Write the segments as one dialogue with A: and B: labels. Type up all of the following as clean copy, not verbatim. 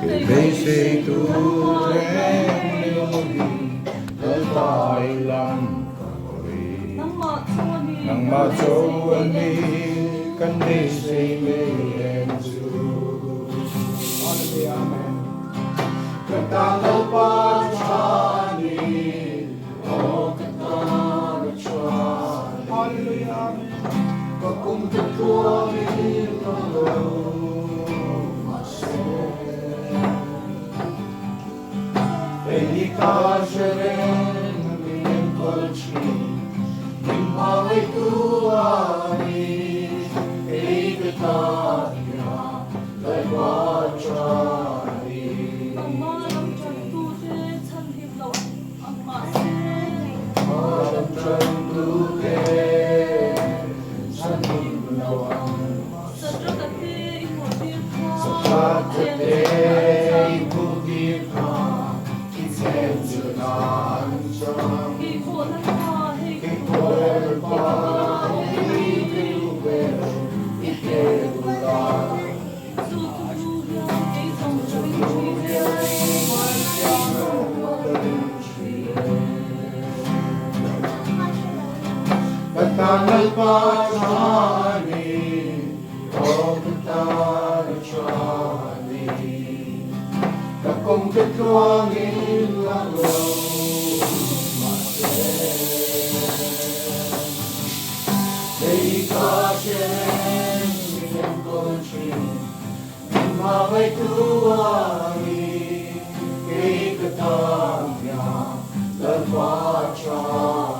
A: They say tu ren le tai lam nang ma châu anh đi căn đi say mê em su. Hallelujah, amen. Kata lepas chani, oh kata chani. Hallelujah, amen. Kung ketua ni kalau Elikasheren minkolchi Nimawai tuani Ekatanya Laiwachari Malam chantu te chanhim law Amma se Malam chantu te chanhim law Satrakate imudirka Satrakate imudirka Tangal Pachani, oh Pachani, Kakong Ketuangin Lalo, Elikasheren minkolchi, Nimawai tuani, Ekatanya Laiwachari.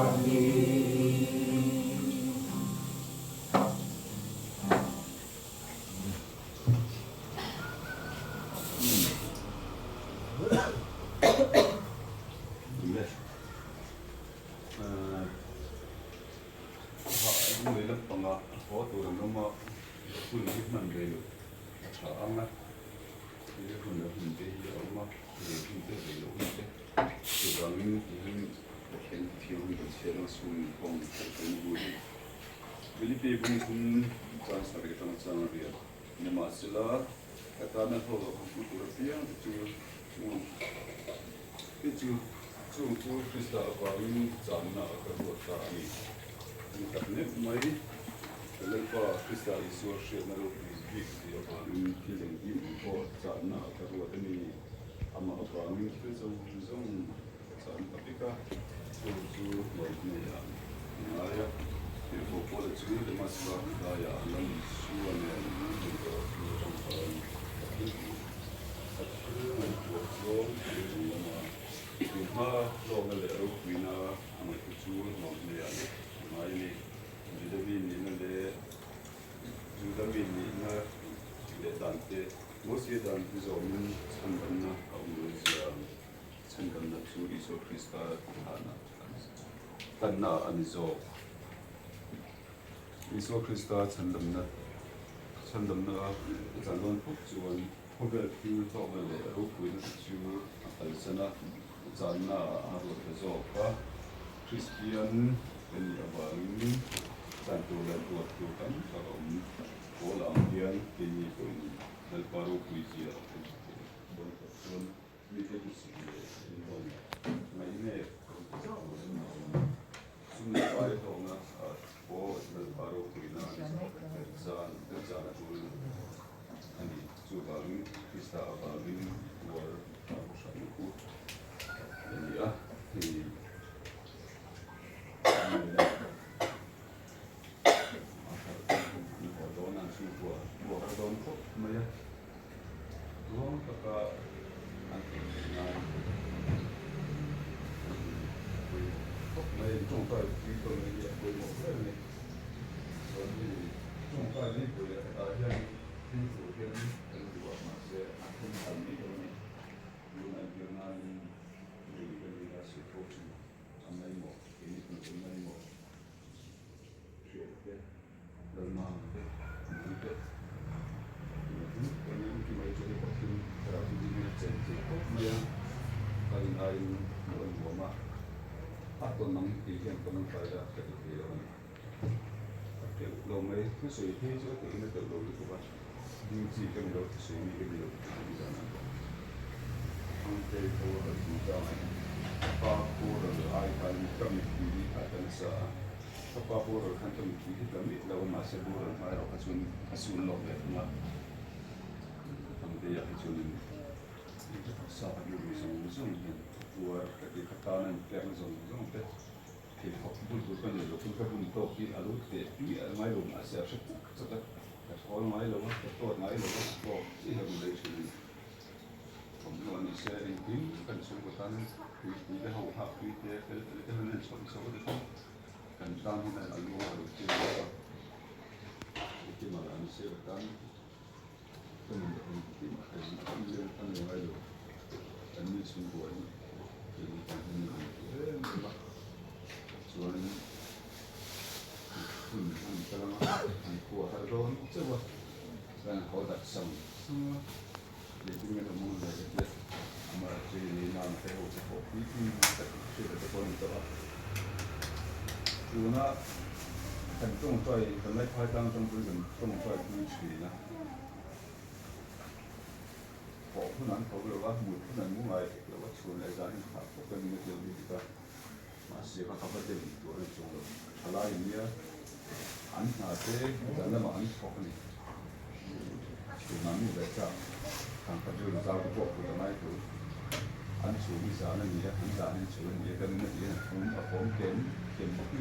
A: Tanna anizo Iso Krista chandamna zandon pukchuan hovel fiu tawale rupuin chu alsana zanna aro tezoka Christian ben awangin santo la tu kan karom ola ambian kini koin dal paro puisia bon kon mite disile bon maine sumne pare tonga o dal paro puina zan tul ani zubarin Krista awangin war abushanuku ya ni Hãy subscribe cho kênh Ghiền Mì Gõ để không bỏ lỡ những video hấp dẫn.
B: đây tôi ở thủ đô này qua phố rồi ai cần cầm cái gì ai cần sợ qua phố rồi cần cầm cái gì cầm ít đâu mà sẽ phố rồi phải rồi cái xuân lộc về mà thằng đây cái xuân sao phải dùng dùng dùng vừa cái cái này cái dùng dùng cái thì họ cũng muốn cái này cũng cái muốn tốt thì alo thì cái máy luôn mà sẽ rất cái thôi máy luôn cái tốt máy luôn có chỉ là một đấy chuyệnผมนอนเสียเองทิ้งกันส่งกับท่านคุยได้ห้องพักคุยได้ก็นั่นส่งส่งได้กันตามที่นั่นอายุเราที่เราที่มาแล้วเสียกับท่านก็มันเป็นที่มาเป็นเรื่องท่านยังไงอยู่อันนี้ส่วนตัวนี่เป็นการที่มีส่วนคุณท่านกำลังทำตัวให้ร้อนเจ้าว่าการเขาตัดสั่งJadi kita mula dari amal jadi nama saya untuk ini sudah terpon itu. Cuma kan tong toy kanไม่ค่อยตั้งตรงพื้นตรงtoyพื้นสีนะพอผู้นั้นเขาเรียกว่าหมุดผู้นั้นมุ่งอะไรเรียกว่าชวนอะไรกันครับพวกกันมีเรื่องนี้ก็มาเสียก็ทำให้เต็มตัวในช่วงอะไรอย่างเงี้ยอันหาเจ๊แต่ละมันพอกันนี่คือมันมีแบบจ้าทางปัจจุบันเราพวกผู้ทำไมถึงอันสูงที่สารนี่อันสารนี่สูงนี่กันนี่ผมเก็บพวกนี้